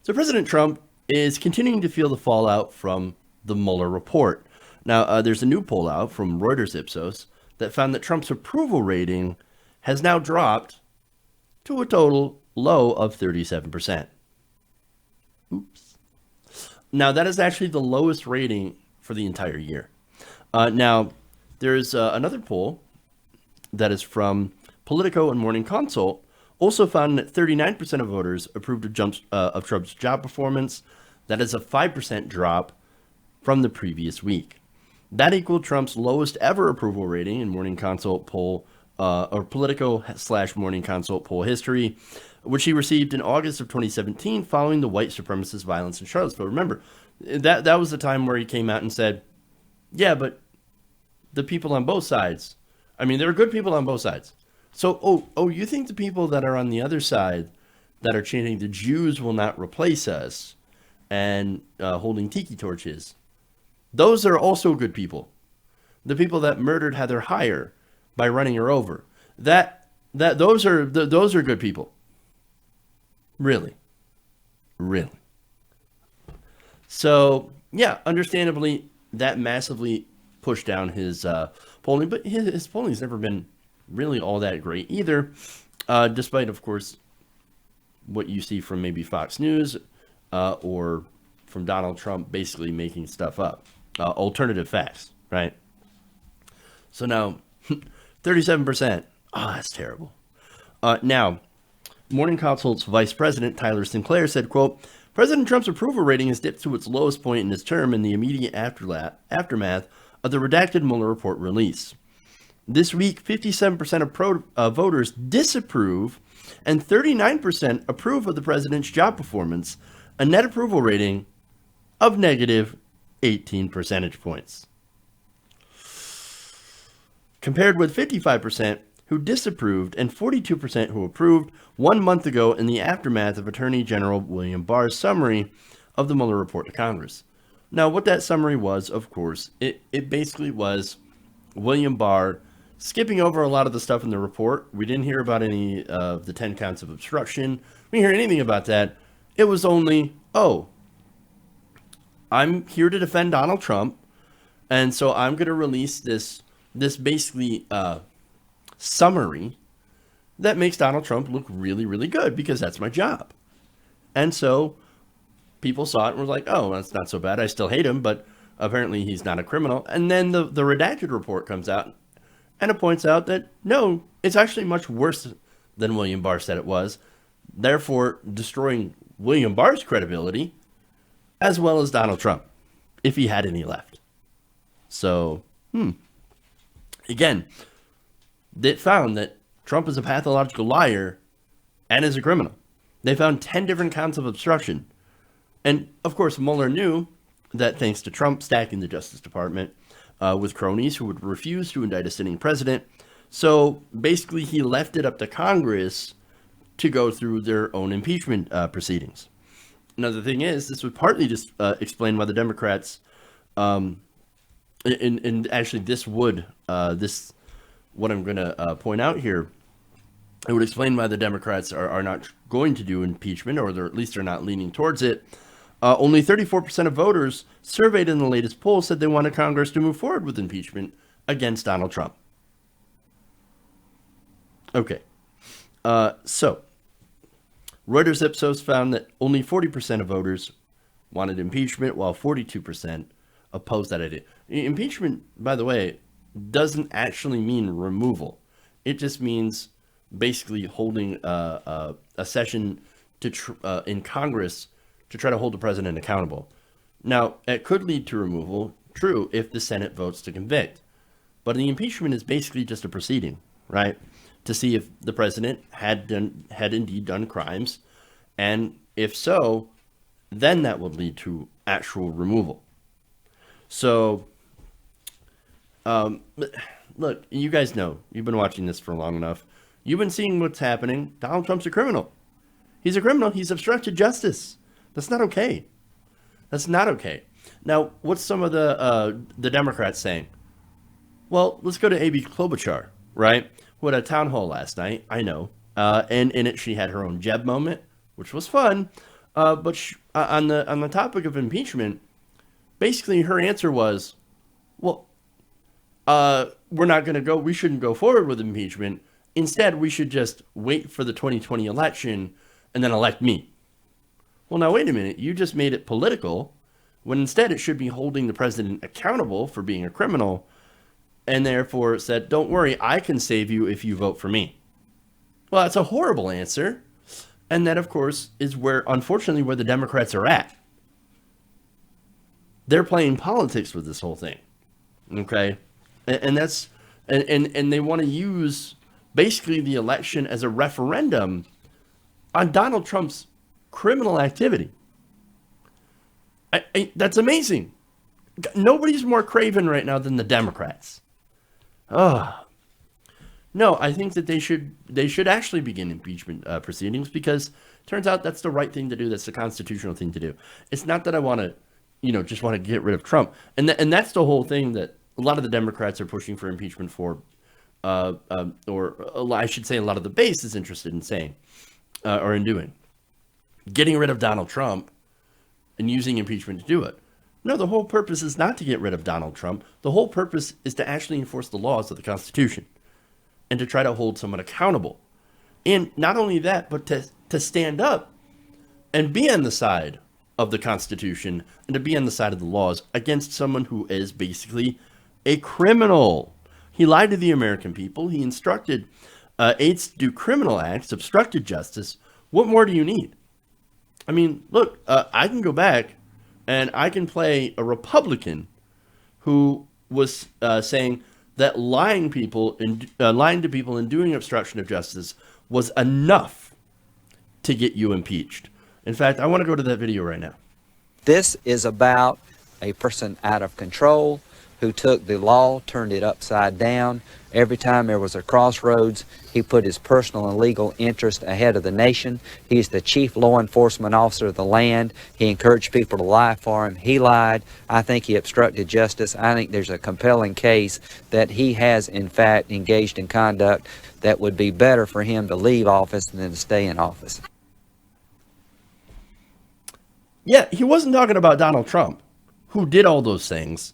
So President Trump is continuing to feel the fallout from the Mueller report. Now, there's a new poll out from Reuters Ipsos that found that Trump's approval rating has now dropped to a total low of 37%. Oops. Now, that is actually the lowest rating for the entire year. Now, there's another poll that is from Politico and Morning Consult, also found that 39% of voters approved of Trump's job performance. That is a 5% drop from the previous week. That equaled Trump's lowest ever approval rating in Morning Consult poll, or Politico/Morning Consult poll history, which he received in August of 2017 following the white supremacist violence in Charlottesville. Remember, that was the time where he came out and said, yeah, but the people on both sides, I mean, there are good people on both sides. So, you think the people that are on the other side that are chanting the Jews will not replace us and holding tiki torches, those are also good people. The people that murdered Heather Heyer by running her over, those are good people. Really. So, yeah, understandably, that massively pushed down his polling, but his polling's never been really all that great either, despite, of course, what you see from maybe Fox News or from Donald Trump basically making stuff up. Alternative facts, right? So now, 37%. Oh, that's terrible. Now, Morning Consult's Vice President Tyler Sinclair said, quote, President Trump's approval rating has dipped to its lowest point in his term in the immediate aftermath of the redacted Mueller report release. This week, 57% of voters disapprove and 39% approve of the president's job performance, a net approval rating of negative 18 percentage points. Compared with 55% who disapproved and 42% who approved 1 month ago in the aftermath of Attorney General William Barr's summary of the Mueller report to Congress. Now, what that summary was, of course, it basically was William Barr skipping over a lot of the stuff in the report. We didn't hear about any of the 10 counts of obstruction. We didn't hear anything about that. It was only, I'm here to defend Donald Trump, and so I'm going to release this basically summary that makes Donald Trump look really, really good because that's my job. And so people saw it and were like, oh, that's not so bad. I still hate him, but apparently he's not a criminal. And then the redacted report comes out and it points out that, no, it's actually much worse than William Barr said it was, therefore destroying William Barr's credibility as well as Donald Trump, if he had any left. So, again, they found that Trump is a pathological liar and is a criminal. They found 10 different counts of obstruction. And, of course, Mueller knew that thanks to Trump stacking the Justice Department with cronies who would refuse to indict a sitting president, so basically he left it up to Congress to go through their own impeachment proceedings. Now, the thing is, this would partly just explain why the Democrats, and actually this would, what I'm going to point out here, it would explain why the Democrats are not going to do impeachment, or at least they're not leaning towards it. Only 34% of voters surveyed in the latest poll said they wanted Congress to move forward with impeachment against Donald Trump. Okay. So, Reuters Ipsos found that only 40% of voters wanted impeachment, while 42% opposed that idea. Impeachment, by the way, doesn't actually mean removal. It just means basically holding a session in Congress to try to hold the president accountable. Now, it could lead to removal, true, if the Senate votes to convict. But the impeachment is basically just a proceeding, right? To see if the president had indeed done crimes. And if so, then that would lead to actual removal. So, look, you guys know, you've been watching this for long enough. You've been seeing what's happening. Donald Trump's a criminal. He's a criminal. He's obstructed justice. That's not okay. That's not okay. Now, what's some of the Democrats saying? Well, let's go to Amy Klobuchar, right? Who had a town hall last night, I know. And in it, she had her own Jeb moment, which was fun. On the topic of impeachment, basically her answer was, well, we're not going to go. We shouldn't go forward with impeachment. Instead, we should just wait for the 2020 election and then elect me. Well, now wait a minute. You just made it political, when instead it should be holding the president accountable for being a criminal, and therefore said, "Don't worry, I can save you if you vote for me." Well, that's a horrible answer, and that, of course, is where, unfortunately, where the Democrats are at. They're playing politics with this whole thing. Okay, and that's and they want to use basically the election as a referendum on Donald Trump's criminal activity. That's amazing. Nobody's more craven right now than the Democrats. Oh no, I think that they should actually begin impeachment proceedings, because it turns out that's the right thing to do. That's the constitutional thing to do. It's not that I want to, just want to get rid of Trump, and that's the whole thing that a lot of the Democrats are pushing for impeachment for, or I should say, a lot of the base is interested in saying, or in doing, getting rid of Donald Trump and using impeachment to do it. No, the whole purpose is not to get rid of Donald Trump. The whole purpose is to actually enforce the laws of the Constitution and to try to hold someone accountable. And not only that, but to stand up and be on the side of the Constitution and to be on the side of the laws against someone who is basically a criminal. He lied to the American people. He instructed aides to do criminal acts, obstructed justice. What more do you need? I mean, look, I can go back and I can play a Republican who was saying that lying to people and doing obstruction of justice was enough to get you impeached. In fact, I want to go to that video right now. This is about a person out of control who took the law, turned it upside down. Every time there was a crossroads, he put his personal and legal interest ahead of the nation. He's the chief law enforcement officer of the land. He encouraged people to lie for him. He lied. I think he obstructed justice. I think there's a compelling case that he has, in fact, engaged in conduct that would be better for him to leave office than to stay in office. Yeah, he wasn't talking about Donald Trump, who did all those things.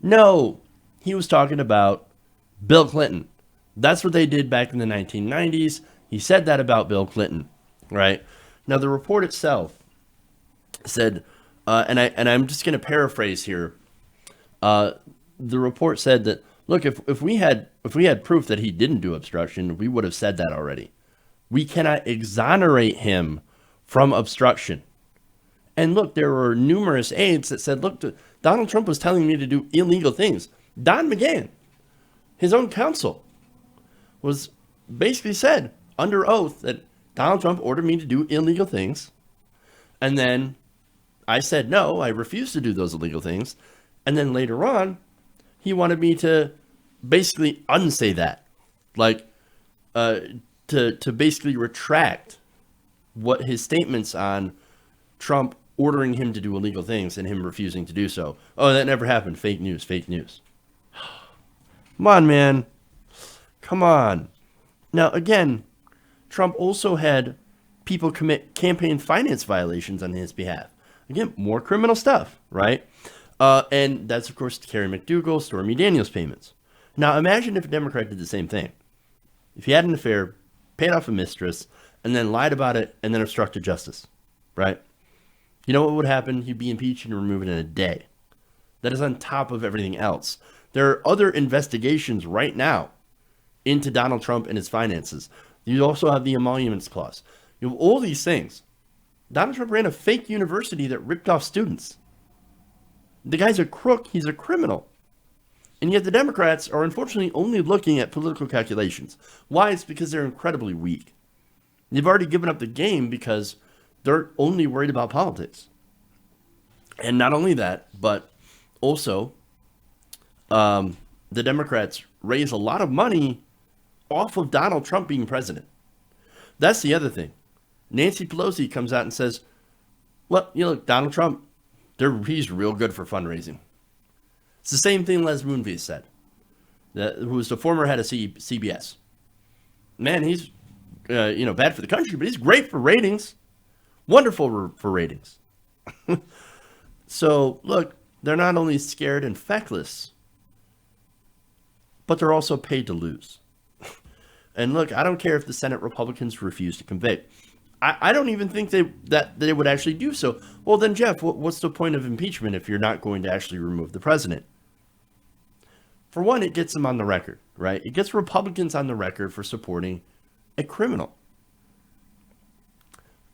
No, he was talking about Bill Clinton. That's what they did back in the 1990s. He said that about Bill Clinton, right? Now, the report itself said, and I'm just going to paraphrase here. The report said that, look, if we had proof that he didn't do obstruction, we would have said that already. We cannot exonerate him from obstruction. And look, there were numerous aides that said, look, Donald Trump was telling me to do illegal things. Don McGahn, his own counsel, was basically said under oath that Donald Trump ordered me to do illegal things. And then I said, no, I refused to do those illegal things. And then later on, he wanted me to basically unsay that. Like, to basically retract what his statements on Trump ordering him to do illegal things and him refusing to do so. Oh, that never happened. Fake news, fake news. Come on, man. Come on. Now, again, Trump also had people commit campaign finance violations on his behalf. Again, more criminal stuff, right? And that's, of course, Kerry McDougal, Stormy Daniels payments. Now, imagine if a Democrat did the same thing. If he had an affair, paid off a mistress, and then lied about it, and then obstructed justice, right? You know what would happen? He'd be impeached and removed in a day. That is on top of everything else. There are other investigations right now into Donald Trump and his finances. You also have the emoluments clause. You have all these things. Donald Trump ran a fake university that ripped off students. The guy's a crook. He's a criminal. And yet the Democrats are unfortunately only looking at political calculations. Why? It's because they're incredibly weak. They've already given up the game because they're only worried about politics. And not only that, but also the Democrats raise a lot of money off of Donald Trump being president. That's the other thing. Nancy Pelosi comes out and says, well, look, Donald Trump, he's real good for fundraising. It's the same thing Les Moonves said, who was the former head of CBS. Man, he's bad for the country, but he's great for ratings. Wonderful for ratings. So, look, they're not only scared and feckless, but they're also paid to lose. And look, I don't care if the Senate Republicans refuse to convict. I don't even think that they would actually do so. Well, then, Jeff, what's the point of impeachment if you're not going to actually remove the president? For one, it gets them on the record, right? It gets Republicans on the record for supporting a criminal.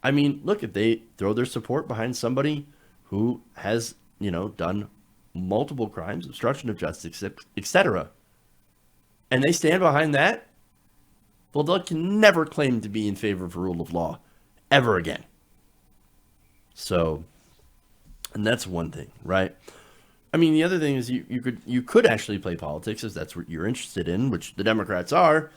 I mean, look, if they throw their support behind somebody who has, done multiple crimes, obstruction of justice, etc., and they stand behind that, well, they can never claim to be in favor of rule of law ever again. So, and that's one thing, right? I mean, the other thing is you could actually play politics if that's what you're interested in, which the Democrats are,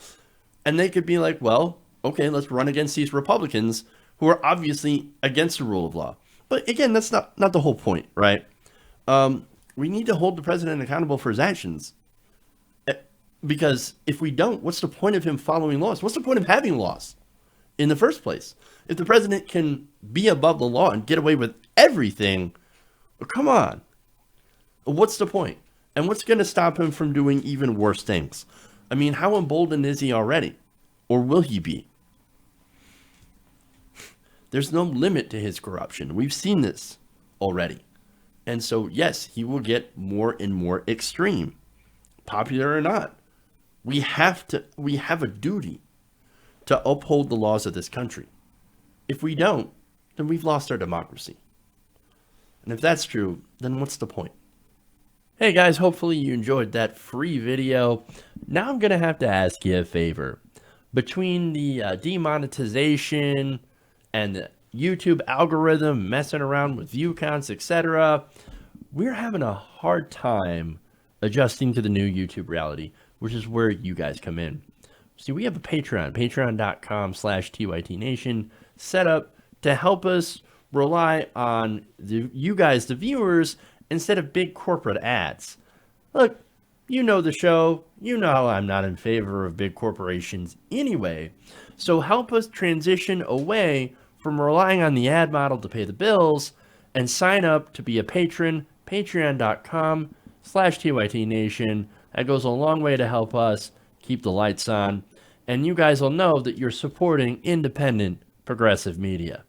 and they could be like, well, okay, let's run against these Republicans who are obviously against the rule of law. But again, that's not the whole point, right? We need to hold the president accountable for his actions. Because if we don't, what's the point of him following laws? What's the point of having laws in the first place? If the president can be above the law and get away with everything, well, come on. What's the point? And what's going to stop him from doing even worse things? I mean, how emboldened is he already? Or will he be? There's no limit to his corruption. We've seen this already. And so, yes, he will get more and more extreme, popular or not. We have a duty to uphold the laws of this country. If we don't, then we've lost our democracy. And if that's true, then what's the point? Hey guys, hopefully you enjoyed that free video. Now I'm going to have to ask you a favor. Between the demonetization and the YouTube algorithm messing around with view counts, etc., we're having a hard time adjusting to the new YouTube reality, which is where you guys come in. See, we have a patreon.com/TYTNation set up to help us rely on you guys, the viewers, instead of big corporate ads. Look, you know the show. You know I'm not in favor of big corporations anyway. So help us transition away from relying on the ad model to pay the bills and sign up to be a patron, patreon.com/TYTNation. That goes a long way to help us keep the lights on. And you guys will know that you're supporting independent, progressive media.